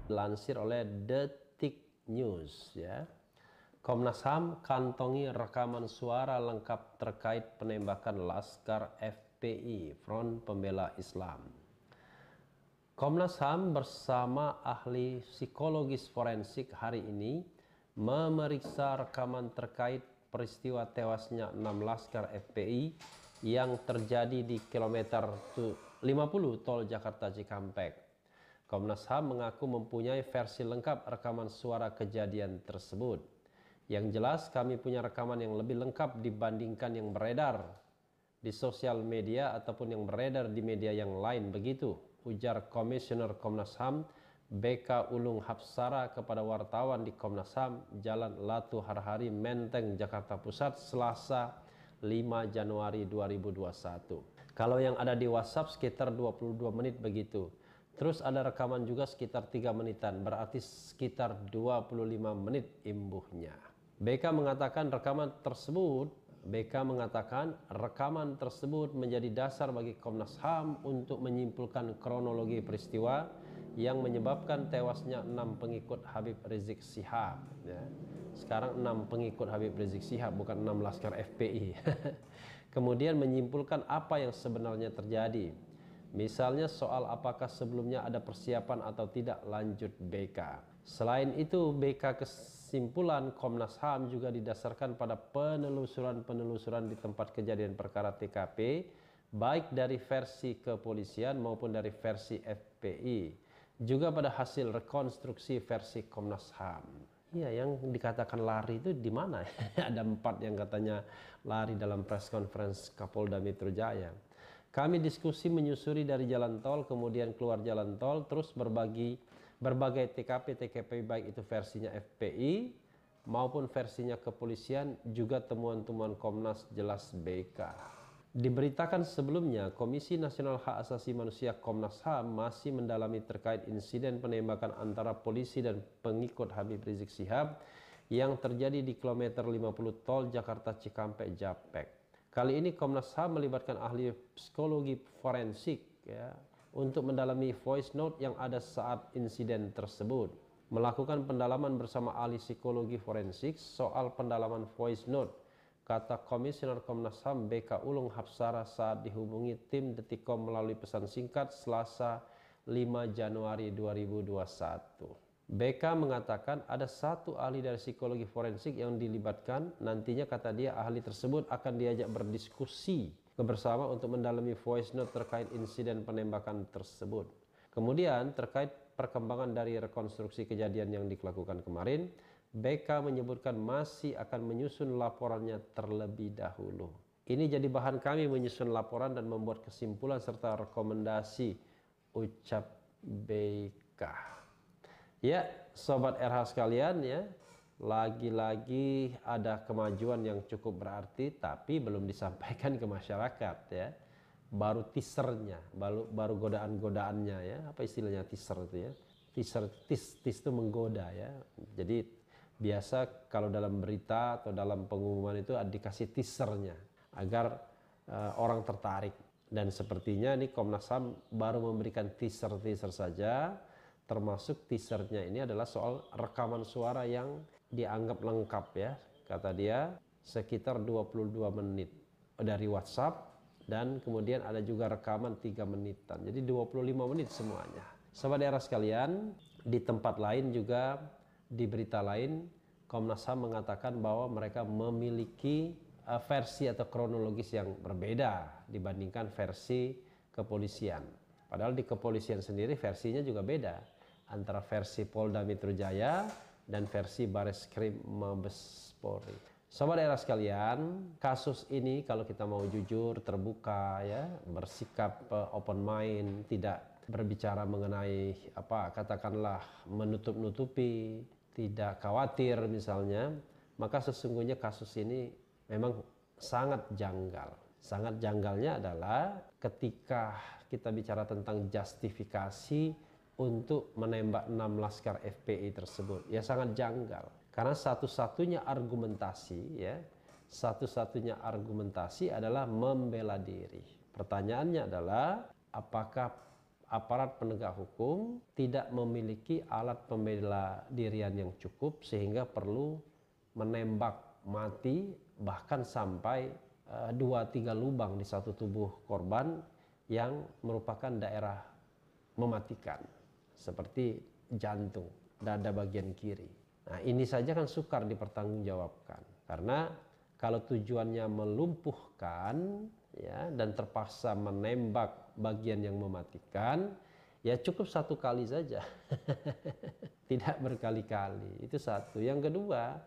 Dilansir oleh Detik News ya. Komnas HAM kantongi rekaman suara lengkap terkait penembakan Laskar FPI Front Pembela Islam. Komnas HAM bersama ahli psikologis forensik hari ini memeriksa rekaman terkait peristiwa tewasnya 6 Laskar FPI yang terjadi di kilometer 50 tol Jakarta Cikampek. Komnas HAM mengaku mempunyai versi lengkap rekaman suara kejadian tersebut. Yang jelas kami punya rekaman yang lebih lengkap dibandingkan yang beredar di sosial media ataupun yang beredar di media yang lain, begitu ujar Komisioner Komnas HAM BK Ulung Hapsara kepada wartawan di Komnas HAM Jalan Latu Harhari, Menteng, Jakarta Pusat, Selasa 5 Januari 2021. Kalau yang ada di WhatsApp sekitar 22 menit begitu. Terus ada rekaman juga sekitar 3 menitan, berarti sekitar 25 menit imbuhnya. BK mengatakan rekaman tersebut menjadi dasar bagi Komnas HAM untuk menyimpulkan kronologi peristiwa yang menyebabkan tewasnya 6 pengikut Habib Rizik Syihab. Ya. Sekarang 6 pengikut Habib Rizik Syihab, bukan 6 Laskar FPI. Kemudian menyimpulkan apa yang sebenarnya terjadi. Misalnya soal apakah sebelumnya ada persiapan atau tidak, lanjut BK. Selain itu, BK kesimpulan Komnas HAM juga didasarkan pada penelusuran di tempat kejadian perkara TKP, baik dari versi kepolisian maupun dari versi FPI. Juga pada hasil rekonstruksi versi Komnas HAM. Iya, yang dikatakan lari itu di mana? Ada 4 yang katanya lari dalam press conference Kapolda Metro Jaya. Kami diskusi menyusuri dari jalan tol, kemudian keluar jalan tol, terus berbagai TKP baik itu versinya FPI maupun versinya kepolisian, juga temuan-temuan Komnas, jelas BK. Diberitakan sebelumnya, Komisi Nasional Hak Asasi Manusia Komnas HAM masih mendalami terkait insiden penembakan antara polisi dan pengikut Habib Rizik Syihab yang terjadi di kilometer 50 tol Jakarta Cikampek Japek. Kali ini Komnas HAM melibatkan ahli psikologi forensik ya, untuk mendalami voice note yang ada saat insiden tersebut. Melakukan pendalaman bersama ahli psikologi forensik soal pendalaman voice note, kata Komisioner Komnas HAM BK Ulung Hapsara saat dihubungi tim Detikcom melalui pesan singkat Selasa 5 Januari 2021. BK mengatakan ada 1 ahli dari psikologi forensik yang dilibatkan. Nantinya kata dia ahli tersebut akan diajak berdiskusi bersama untuk mendalami voice note terkait insiden penembakan tersebut. Kemudian terkait perkembangan dari rekonstruksi kejadian yang dilakukan kemarin, BK menyebutkan masih akan menyusun laporannya terlebih dahulu. Ini jadi bahan kami menyusun laporan dan membuat kesimpulan serta rekomendasi, ucap BK. Ya, Sobat RH sekalian ya, lagi-lagi ada kemajuan yang cukup berarti tapi belum disampaikan ke masyarakat ya. Baru teasernya, baru godaan-godaannya ya. Apa istilahnya teaser itu ya? Teaser itu menggoda ya. Jadi biasa kalau dalam berita atau dalam pengumuman itu dikasih teasernya agar orang tertarik. Dan sepertinya ini Komnas HAM baru memberikan teaser saja. Termasuk teasernya ini adalah soal rekaman suara yang dianggap lengkap ya, kata dia sekitar 22 menit dari WhatsApp, dan kemudian ada juga rekaman 3 menitan, jadi 25 menit semuanya. Sobat daerah sekalian, di tempat lain juga, di berita lain, Komnas HAM mengatakan bahwa mereka memiliki versi atau kronologis yang berbeda dibandingkan versi kepolisian. Padahal di kepolisian sendiri versinya juga beda antara versi Polda Metro Jaya dan versi Bareskrim Mabes Polri. Sobat daerah sekalian, kasus ini kalau kita mau jujur, terbuka ya, bersikap open mind, tidak berbicara mengenai katakanlah menutup-nutupi, tidak khawatir misalnya, maka sesungguhnya kasus ini memang sangat janggal. Sangat janggalnya adalah ketika kita bicara tentang justifikasi untuk menembak 6 Laskar FPI tersebut, ya sangat janggal. Karena satu-satunya argumentasi adalah membela diri. Pertanyaannya adalah apakah aparat penegak hukum tidak memiliki alat pembela dirian yang cukup sehingga perlu menembak mati bahkan sampai 2-3 lubang di satu tubuh korban yang merupakan daerah mematikan seperti jantung, dada bagian kiri. Nah, ini saja kan sukar dipertanggungjawabkan karena kalau tujuannya melumpuhkan ya dan terpaksa menembak bagian yang mematikan, ya cukup satu kali saja. Tidak berkali-kali. Itu satu. Yang kedua,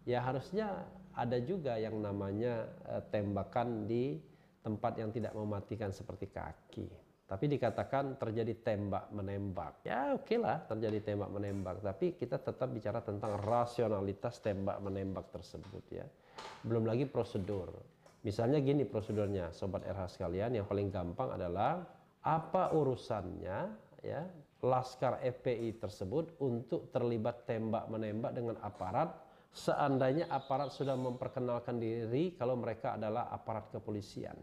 ya harusnya ada juga yang namanya tembakan di tempat yang tidak mematikan seperti kaki. Tapi dikatakan terjadi tembak menembak. Ya oke lah terjadi tembak menembak, tapi kita tetap bicara tentang rasionalitas tembak menembak tersebut ya. Belum lagi prosedur. Misalnya gini prosedurnya, Sobat RH sekalian, yang paling gampang adalah apa urusannya ya Laskar FPI tersebut untuk terlibat tembak menembak dengan aparat seandainya aparat sudah memperkenalkan diri kalau mereka adalah aparat kepolisian,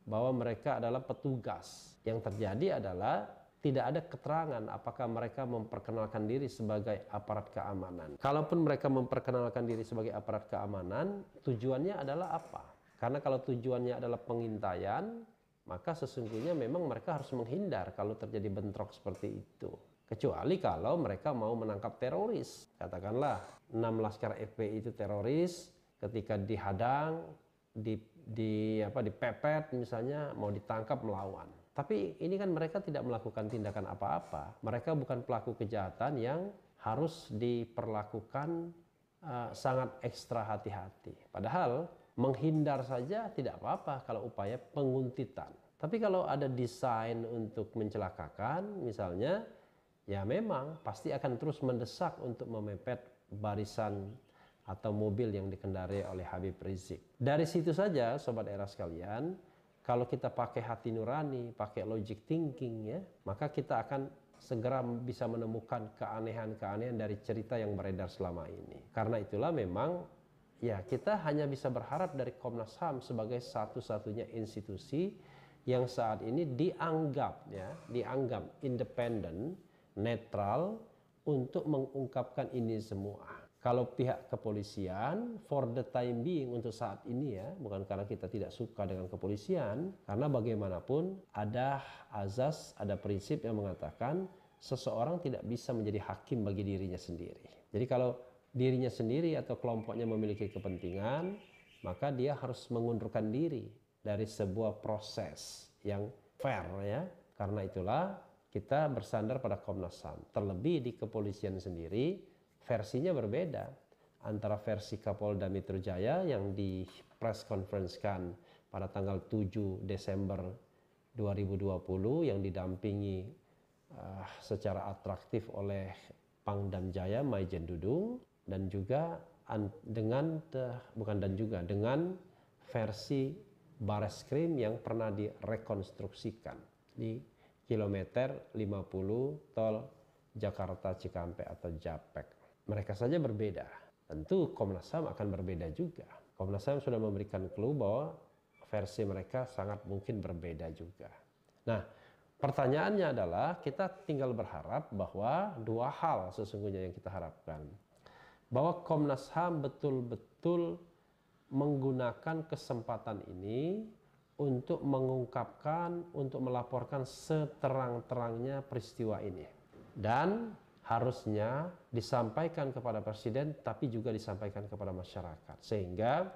bahwa mereka adalah petugas. Yang terjadi adalah tidak ada keterangan apakah mereka memperkenalkan diri sebagai aparat keamanan. Kalaupun mereka memperkenalkan diri sebagai aparat keamanan, tujuannya adalah apa? Karena kalau tujuannya adalah pengintaian, maka sesungguhnya memang mereka harus menghindar kalau terjadi bentrok seperti itu. Kecuali kalau mereka mau menangkap teroris. Katakanlah 6 Laskar FPI itu teroris, ketika dihadang, dipepet misalnya, mau ditangkap melawan. Tapi ini kan mereka tidak melakukan tindakan apa-apa. Mereka bukan pelaku kejahatan yang harus diperlakukan sangat ekstra hati-hati. Padahal menghindar saja tidak apa-apa kalau upaya penguntitan. Tapi kalau ada desain untuk mencelakakan misalnya, ya memang pasti akan terus mendesak untuk memepet barisan atau mobil yang dikendarai oleh Habib Rizik. Dari situ saja Sobat Era sekalian, kalau kita pakai hati nurani, pakai logic thinking ya, maka kita akan segera bisa menemukan keanehan-keanehan dari cerita yang beredar selama ini. Karena itulah memang ya kita hanya bisa berharap dari Komnas HAM sebagai satu-satunya institusi yang saat ini dianggap independen, netral untuk mengungkapkan ini semua. Kalau pihak kepolisian for the time being untuk saat ini ya, bukan karena kita tidak suka dengan kepolisian, karena bagaimanapun ada azas, ada prinsip yang mengatakan seseorang tidak bisa menjadi hakim bagi dirinya sendiri. Jadi kalau dirinya sendiri atau kelompoknya memiliki kepentingan, maka dia harus mengundurkan diri dari sebuah proses yang fair ya. Karena itulah kita bersandar pada Komnas HAM. Terlebih di kepolisian sendiri versinya berbeda antara versi Kapolda Metro Jaya yang di press conference-kan pada tanggal 7 Desember 2020 yang didampingi secara atraktif oleh Pangdam Jaya Maijen Dudung, dan juga dengan versi Bareskrim yang pernah direkonstruksikan di kilometer 50 tol Jakarta Cikampek atau JAPEK. Mereka saja berbeda. Tentu Komnas HAM akan berbeda juga. Komnas HAM sudah memberikan clue bahwa versi mereka sangat mungkin berbeda juga. Nah, pertanyaannya adalah kita tinggal berharap bahwa dua hal sesungguhnya yang kita harapkan. Bahwa Komnas HAM betul-betul menggunakan kesempatan ini untuk mengungkapkan, untuk melaporkan seterang-terangnya peristiwa ini. Dan harusnya disampaikan kepada Presiden, tapi juga disampaikan kepada masyarakat. Sehingga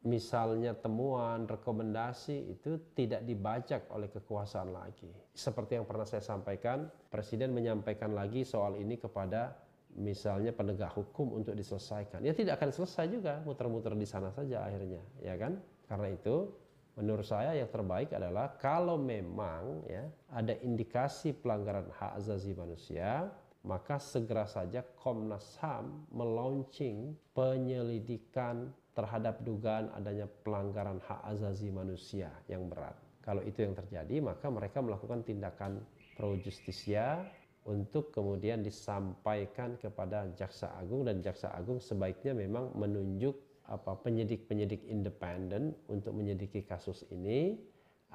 misalnya temuan, rekomendasi itu tidak dibajak oleh kekuasaan lagi. Seperti yang pernah saya sampaikan, Presiden menyampaikan lagi soal ini kepada misalnya penegak hukum untuk diselesaikan. Ya tidak akan selesai juga, muter-muter di sana saja akhirnya, ya kan? Karena itu menurut saya yang terbaik adalah kalau memang ya ada indikasi pelanggaran hak asasi manusia, maka segera saja Komnas HAM melaunching penyelidikan terhadap dugaan adanya pelanggaran hak asasi manusia yang berat. Kalau itu yang terjadi, maka mereka melakukan tindakan pro justisia untuk kemudian disampaikan kepada Jaksa Agung, dan Jaksa Agung sebaiknya memang menunjuk penyidik-penyidik independen untuk menyelidiki kasus ini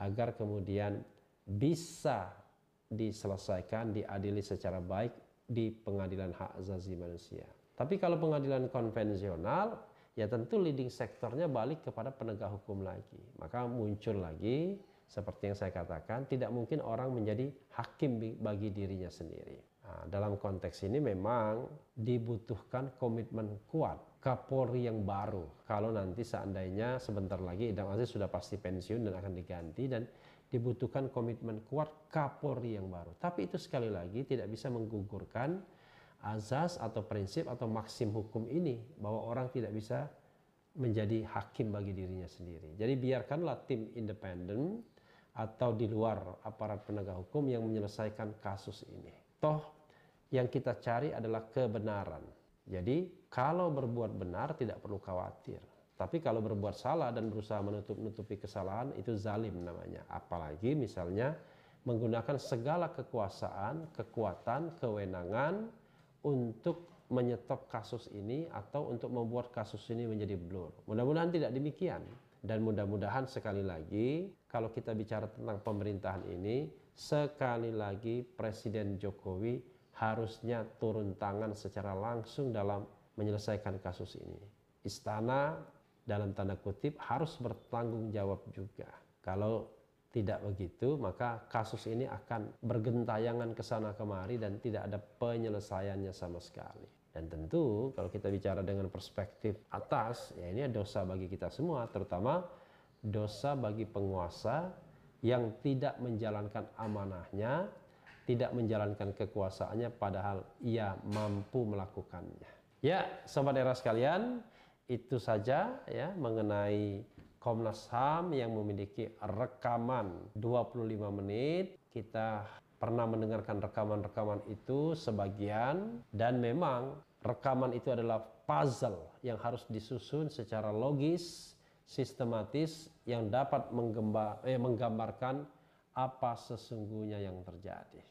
agar kemudian bisa diselesaikan, diadili secara baik di pengadilan hak asasi manusia. Tapi kalau pengadilan konvensional, ya tentu leading sektornya balik kepada penegak hukum lagi. Maka muncul lagi, seperti yang saya katakan, tidak mungkin orang menjadi hakim bagi dirinya sendiri. Nah, dalam konteks ini memang dibutuhkan komitmen kuat Kapolri yang baru. Kalau nanti seandainya sebentar lagi Idam Aziz sudah pasti pensiun dan akan diganti, dan dibutuhkan komitmen kuat Kapolri yang baru. Tapi itu sekali lagi tidak bisa menggugurkan azas atau prinsip atau maksim hukum ini, bahwa orang tidak bisa menjadi hakim bagi dirinya sendiri. Jadi biarkanlah tim independen atau di luar aparat penegak hukum yang menyelesaikan kasus ini. Toh yang kita cari adalah kebenaran. Jadi kalau berbuat benar tidak perlu khawatir. Tapi kalau berbuat salah dan berusaha menutupi kesalahan, itu zalim namanya. Apalagi misalnya menggunakan segala kekuasaan, kekuatan, kewenangan untuk menyetop kasus ini atau untuk membuat kasus ini menjadi blur. Mudah-mudahan tidak demikian. Dan mudah-mudahan sekali lagi, kalau kita bicara tentang pemerintahan ini, sekali lagi Presiden Jokowi harusnya turun tangan secara langsung dalam menyelesaikan kasus ini. Istana dalam tanda kutip harus bertanggung jawab juga. Kalau tidak begitu, maka kasus ini akan bergentayangan ke sana kemari dan tidak ada penyelesaiannya sama sekali. Dan tentu kalau kita bicara dengan perspektif atas, ya ini dosa bagi kita semua, terutama dosa bagi penguasa yang tidak menjalankan amanahnya, tidak menjalankan kekuasaannya padahal ia mampu melakukannya. Ya, sobat era sekalian, itu saja ya mengenai Komnas HAM yang memiliki rekaman 25 menit. Kita pernah mendengarkan rekaman-rekaman itu sebagian, dan memang rekaman itu adalah puzzle yang harus disusun secara logis, sistematis, yang dapat menggambarkan apa sesungguhnya yang terjadi.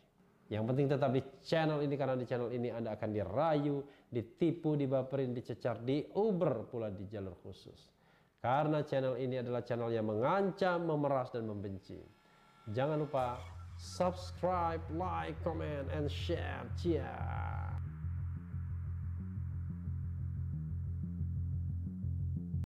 Yang penting tetap di channel ini, karena di channel ini Anda akan dirayu, ditipu, dibaperin, dicecar, diuber pula di jalur khusus. Karena channel ini adalah channel yang mengancam, memeras, dan membenci. Jangan lupa subscribe, like, comment, and share. Ciao.